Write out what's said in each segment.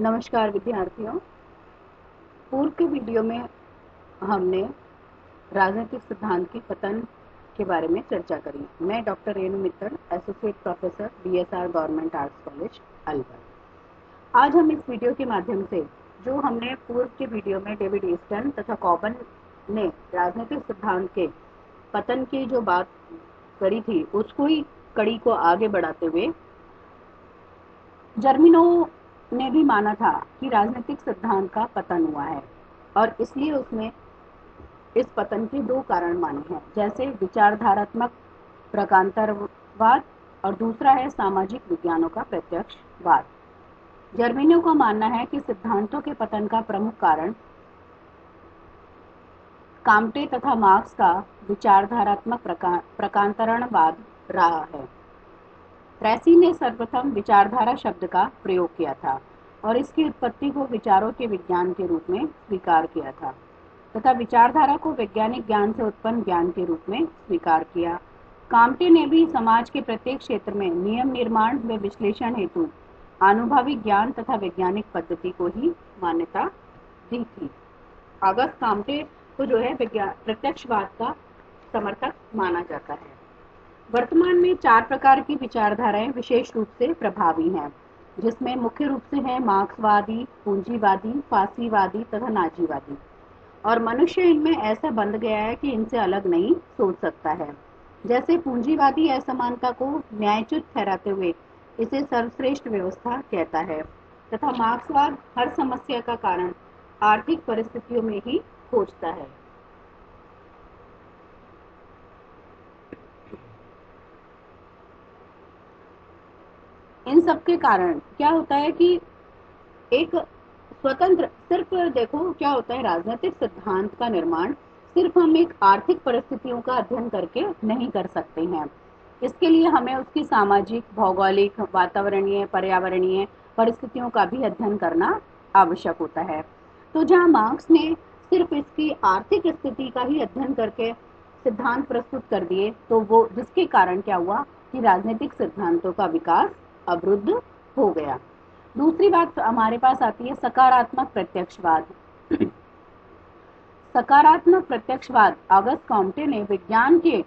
नमस्कार विद्यार्थियों। पूर्व के वीडियो में हमने राजनीतिक सिद्धांत के पतन के बारे में चर्चा करी। मैं doctor Renu Mittal, associate professor BSR government arts college Alwar. आज हम इस वीडियो के माध्यम से जो हमने पूर्व के वीडियो में डेविड ईस्टन तथा कॉबन ने राजनीतिक सिद्धांत के पतन की जो बात करी थी, उसको ही कड़ी को आगे बढ़ाते हुए जर्मिनो ने भी माना था कि राजनीतिक सिद्धांत का पतन हुआ है और इसलिए उसने इस पतन के दो कारण माने हैं, जैसे विचारधारात्मक प्रकांतरवाद और दूसरा है सामाजिक विज्ञानों का प्रत्यक्षवाद। जर्मिनो का मानना है कि सिद्धांतों के पतन का प्रमुख कारण काम्टे तथा मार्क्स का विचारधारात्मक प्रकांतरणवाद रहा है। ट्रेसी ने सर्वप्रथम विचारधारा शब्द का प्रयोग किया था और इसकी उत्पत्ति को विचारों के विज्ञान के रूप में स्वीकार किया था तथा विचारधारा को वैज्ञानिक ज्ञान से उत्पन्न ज्ञान के रूप में स्वीकार किया। काम्टे ने भी समाज के प्रत्येक क्षेत्र में नियम निर्माण व विश्लेषण हेतु आनुभविक ज्ञान तथा वैज्ञानिक पद्धति को ही मान्यता दी थी। अगस्त काम्टे को जो है प्रत्यक्षवाद का समर्थक माना जाता है। वर्तमान में 4 प्रकार की विचारधाराएं विशेष रूप से प्रभावी हैं, जिसमें मुख्य रूप से है मार्क्सवादी, पूंजीवादी, फासीवादी तथा नाजीवादी। और मनुष्य इनमें ऐसा बंध गया है कि इनसे अलग नहीं सोच सकता है। जैसे पूंजीवादी असमानता को न्यायच्युत ठहराते हुए इसे सर्वश्रेष्ठ व्यवस्था कहता है तथा मार्क्सवाद हर समस्या का कारण आर्थिक परिस्थितियों में ही खोजता है। इन सब के कारण क्या होता है कि एक स्वतंत्र, सिर्फ देखो क्या होता है, राजनीतिक सिद्धांत का निर्माण सिर्फ हम एक आर्थिक परिस्थितियों का अध्ययन करके नहीं कर सकते हैं। इसके लिए हमें उसकी सामाजिक, भौगोलिक, वातावरणीय, पर्यावरणीय परिस्थितियों का भी अध्ययन करना आवश्यक होता है। तो जहाँ मार्क्स ने सिर्फ इसकी आर्थिक स्थिति का ही अध्ययन करके सिद्धांत प्रस्तुत कर दिए, तो वो जिसके कारण क्या हुआ कि राजनीतिक सिद्धांतों का विकास अवरुद्ध हो गया। दूसरी बात हमारे पास आती है सकारात्मक प्रत्यक्षवाद। सकारात्मक प्रत्यक्षवाद अगस्त काम्टे ने विज्ञान के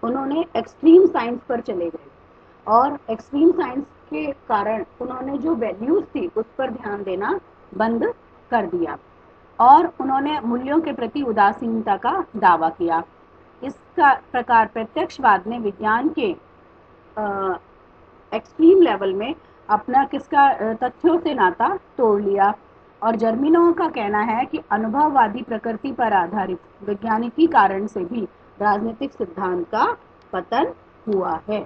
उन्होंने एक्सट्रीम साइंस पर चले गए और एक्सट्रीम साइंस के कारण उन्होंने जो वैल्यूज थी उस पर ध्यान देना बंद कर दिया और उन्होंने मूल्यों के प्रति उदासीनता का दावा किया। इसका प्रकार प्रत्यक्षवाद ने विज्ञान के एक्सट्रीम लेवल में अपना तथ्यों से नाता तोड़ लिया और जर्मिनो का कहना है कि अनुभववादी प्रकृति पर आधारित वैज्ञानिकी कारण से भी राजनीतिक सिद्धांत का पतन हुआ है।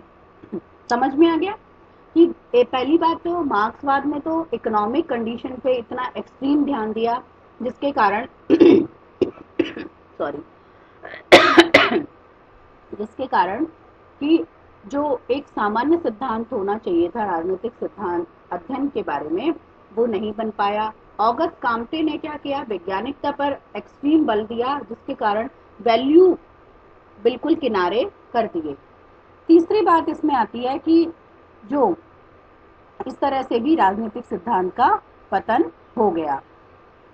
समझ में आ गया कि पहली बात तो मार्क्सवाद ने तो इकोनॉमिक कंडीशन पे इतना एक्सट्रीम ध्यान दिया जिसके कारण जिसके कारण कि जो एक सामान्य सिद्धांत होना चाहिए था राजनीतिक सिद्धांत अध्ययन के बारे में, वो नहीं बन पाया। अगस्त काम्टे ने क्या किया, वैज्ञानिकता पर एक्सट्रीम बल दिया जिसके कारण वैल्यू बिल्कुल किनारे कर दिए। तीसरी बात इसमें आती है कि जो इस तरह से भी राजनीतिक सिद्धांत का पतन हो गया।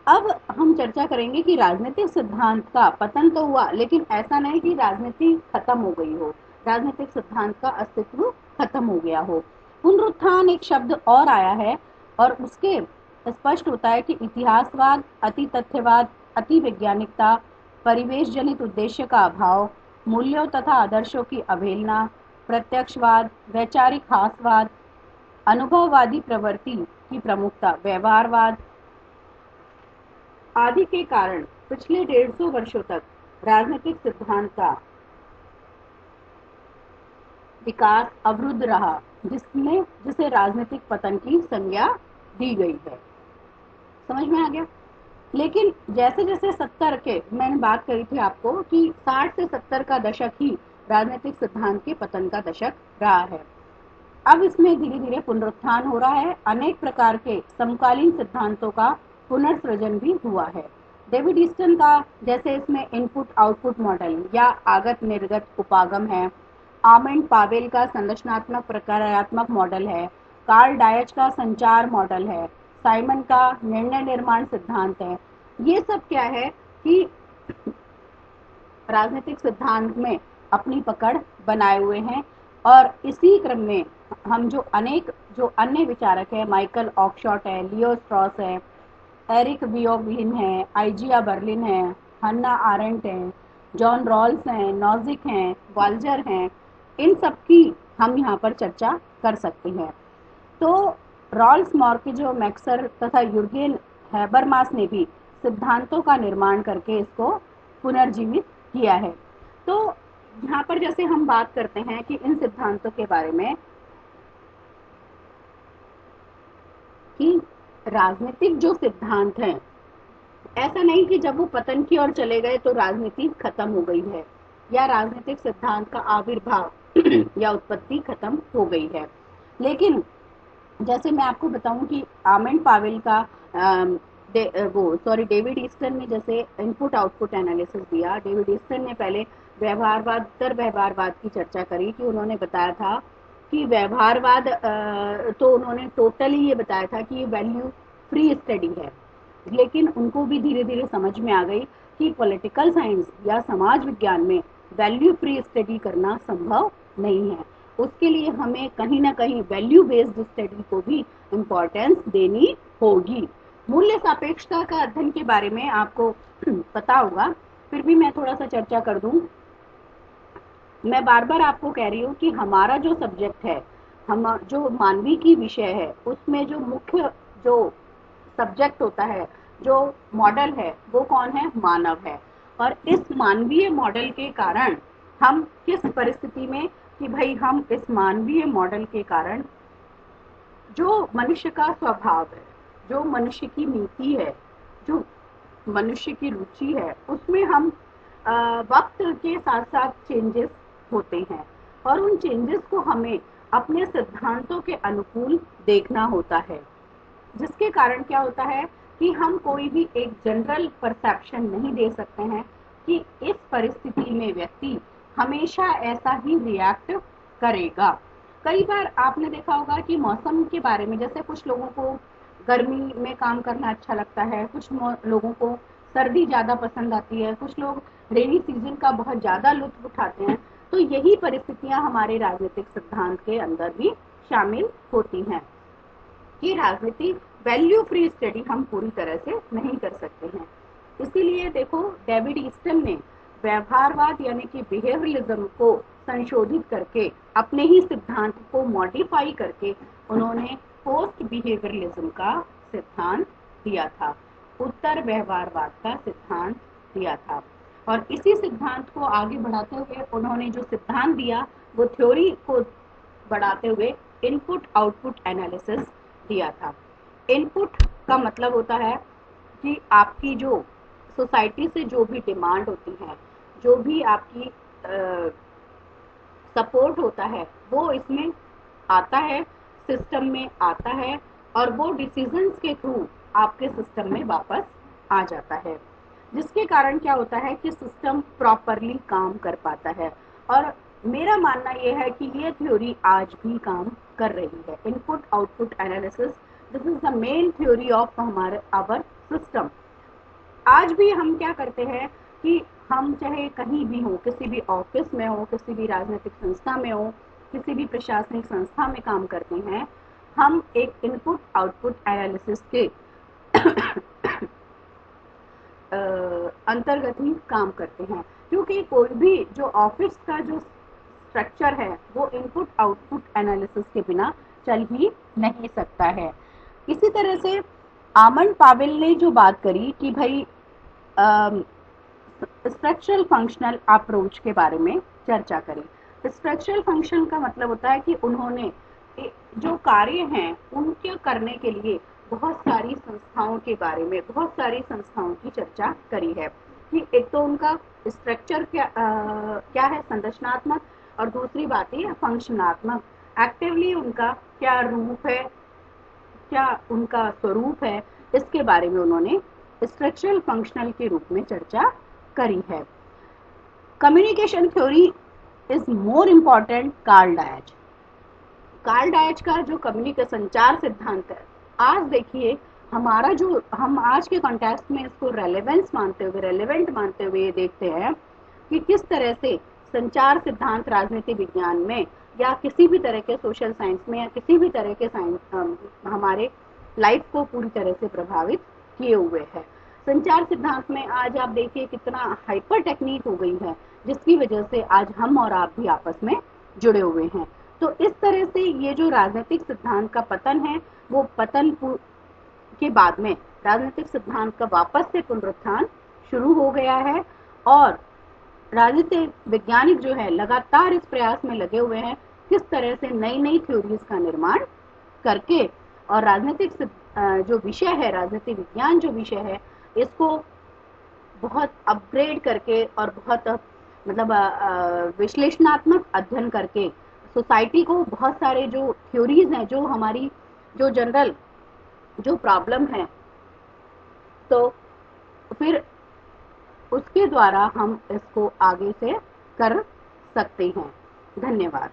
अब हम चर्चा करेंगे कि राजनीतिक सिद्धांत का पतन तो हुआ, लेकिन ऐसा नहीं कि राजनीति खत्म हो गई हो, राजनीतिक सिद्धांत का अस्तित्व खत्म हो गया हो। पुनरुत्थान एक शब्द और आया है और उसके स्पष्ट होता है कि इतिहासवाद, अति तथ्यवाद, अति वैज्ञानिकता, परिवेश जनित उद्देश्य का अभाव, मूल्यों तथा आदर्शों की अवहेलना, प्रत्यक्षवाद, वैचारिक हासवाद, अनुभववादी प्रवृत्ति की प्रमुखता, व्यवहारवाद आदि के कारण पिछले 150 वर्षों तक राजनीतिक सिद्धांत का विकास अवरुद्ध रहा, जिसे राजनीतिक पतन की संज्ञा दी गई है। समझ में आ गया। लेकिन जैसे जैसे 70 के मैंने बात करी थी आपको कि 60 से 70 का दशक ही राजनीतिक सिद्धांत के पतन का दशक रहा है। अब इसमें धीरे धीरे पुनरुत्थान हो रहा है। अनेक प्रकार के समकालीन सिद्धांतों का पुनर्सृजन भी हुआ है। डेविड ईस्टन का जैसे इसमें इनपुट आउटपुट मॉडल या आगत निर्गत उपागम है, आर्मंड पावेल का संरचनात्मक प्रकारात्मक मॉडल है, कार्ल डायच का संचार मॉडल है, साइमन का निर्णय निर्माण सिद्धांत है। ये सब क्या है कि राजनीतिक सिद्धांत में अपनी पकड़ बनाए हुए हैं। और इसी क्रम में हम जो अन्य विचारक है, माइकल ऑकशॉट है, लियो स्ट्रॉस है, एरिक वियोगलिन है, आइजिया बर्लिन है, हन्ना आरेंट है, जॉन रॉल्स हैं, नॉजिक हैं, वाल्जर हैं, इन सब की हम यहाँ पर चर्चा कर सकते हैं। तो रॉल्स मॉर्केजो मैक्सर तथा यूर्गेन हैबरमास ने भी सिद्धांतों का निर्माण करके इसको पुनर्जीवित किया है। तो यहाँ पर जैसे हम बात करते हैं कि इन सिद्धांतों के बारे में कि राजनीतिक जो सिद्धांत हैं, ऐसा नहीं कि जब वो पतन की ओर चले गए तो राजनीति खत्म हो गई है या राजनीतिक सिद्धांत का आविर्भाव या उत्पत्ति खत्म हो गई है। लेकिन जैसे मैं आपको बताऊं कि आर्मेंड पावेल का डेविड ईस्टन ने जैसे इनपुट आउटपुट एनालिसिस दिया। डेविड ईस्टन ने पहले व्यवहारवाद उत्तर व्यवहारवाद की चर्चा करी कि उन्होंने बताया था कि व्यवहारवाद तो उन्होंने टोटली ये बताया था कि ये वैल्यू फ्री स्टडी है, लेकिन उनको भी धीरे धीरे समझ में आ गई कि पॉलिटिकल साइंस या समाज विज्ञान में वैल्यू फ्री स्टडी करना संभव नहीं है। उसके लिए हमें कहीं ना कहीं वैल्यू बेस्ड स्टडी को भी इम्पोर्टेंस देनी होगी। मूल्य सापेक्षता का अध्ययन के बारे में आपको पता होगा, फिर भी मैं थोड़ा सा चर्चा कर दूं। मैं बार बार आपको कह रही हूँ कि हमारा जो सब्जेक्ट है, हम जो मानवीय की विषय है, उसमें जो मुख्य जो सब्जेक्ट होता है, जो मॉडल है, वो कौन है? मानव है। और इस मानवीय मॉडल के कारण हम किस परिस्थिति में कि भाई हम इस मानवीय मॉडल के कारण जो मनुष्य का स्वभाव है, जो मनुष्य की नीति है, जो मनुष्य की रुचि है, उसमें हम वक्त के साथ साथ चेंजेस होते हैं और उन चेंजेस को हमें अपने सिद्धांतों के अनुकूल देखना होता है, जिसके कारण क्या होता है कि हम कोई भी एक जनरल परसेप्शन नहीं दे सकते हैं कि इस परिस्थिति में व्यक्ति हमेशा ऐसा ही रिएक्ट करेगा। कई बार आपने देखा होगा कि मौसम के बारे में, जैसे कुछ लोगों को गर्मी में काम करना अच्छा लगता है, कुछ लोगों को सर्दी ज़्यादा पसंद आती है, कुछ लोग रेनी सीजन का बहुत ज़्यादा लुत्फ उठाते हैं। तो यही परिस्थितियां हमारे राजनीतिक सिद्धांत के अंदर भी शामिल होती हैं कि राजनीति वैल्यू फ्री स्टडी हम पूरी तरह से नहीं कर सकते हैं। इसीलिए देखो, डेविड ईस्टन ने व्यवहारवाद यानी कि बिहेवियरलिज्म को संशोधित करके अपने ही सिद्धांत को मॉडिफाई करके उन्होंने पोस्ट बिहेवियरलिज्म का सिद्धांत दिया था, उत्तर व्यवहारवाद का सिद्धांत दिया था। और इसी सिद्धांत को आगे बढ़ाते हुए उन्होंने जो सिद्धांत दिया वो थ्योरी को बढ़ाते हुए इनपुट आउटपुट एनालिसिस दिया था। इनपुट का मतलब होता है कि आपकी जो सोसाइटी से जो भी डिमांड होती है, जो भी आपकी सपोर्ट होता है, वो इसमें आता है, सिस्टम में आता है और वो डिसीजंस के थ्रू आपके सिस्टम में वापस आ जाता है, जिसके कारण क्या होता है कि सिस्टम प्रॉपरली काम कर पाता है। और मेरा मानना यह है कि ये थ्योरी आज भी काम कर रही है। Input output analysis, this is the main theory of हमारे आवर सिस्टम। आज भी हम क्या करते हैं कि हम चाहे कहीं भी हो, किसी भी ऑफिस में हो, किसी भी राजनीतिक संस्था में हो, किसी भी प्रशासनिक संस्था में काम करते हैं, हम एक इनपुट आउटपुट एनालिसिस के अंतर्गत ही काम करते हैं, क्योंकि कोई भी जो ऑफिस का जो स्ट्रक्चर है वो इनपुट आउटपुट एनालिसिस के बिना चल ही नहीं सकता है। इसी तरह से आर्मंड पावेल ने जो बात करी कि भाई स्ट्रक्चरल फंक्शनल अप्रोच के बारे में चर्चा करी। स्ट्रक्चरल फंक्शन का मतलब होता है कि उन्होंने जो कार्य हैं उनके करने के लिए बहुत सारी संस्थाओं के बारे में, बहुत सारी संस्थाओं की चर्चा करी है कि एक तो उनका स्ट्रक्चर क्या है, संरचनात्मक, और दूसरी बात है फंक्शनात्मक, एक्टिवली उनका क्या रूप है, क्या उनका स्वरूप है, इसके बारे में उन्होंने स्ट्रक्चरल फंक्शनल के रूप में चर्चा करी है। Communication theory is more important Karl Deutsch का जो कम्युनिकेशन संचार सिद्धांत है, आज देखिए हमारा जो हम आज के कॉन्टेक्स्ट में इसको रेलेवेंट मानते हुए ये देखते हैं कि किस तरह से संचार सिद्धांत राजनीति विज्ञान में या किसी भी तरह के सोशल साइंस में या किसी भी तरह के साइंस हमारे लाइफ को पूरी तरह से प्रभावित किए हुए है। संचार सिद्धांत में आज आप देखिए कितना हाइपर टेक्निक हो गई है, जिसकी वजह से आज हम और आप भी आपस में जुड़े हुए हैं। तो इस तरह से ये जो राजनीतिक सिद्धांत का पतन है, वो पतन के बाद में राजनीतिक सिद्धांत का वापस से पुनरुत्थान शुरू हो गया है और राजनीतिक वैज्ञानिक जो है लगातार इस प्रयास में लगे हुए हैं किस तरह से नई नई थ्योरीज का निर्माण करके और राजनीतिक जो विषय है, राजनीति विज्ञान जो विषय है, इसको बहुत अपग्रेड करके और बहुत मतलब विश्लेषणात्मक अध्ययन करके सोसाइटी को बहुत सारे जो थ्योरीज हैं, जो हमारी जो जनरल जो प्रॉब्लम है, तो फिर उसके द्वारा हम इसको आगे से कर सकते हैं। धन्यवाद।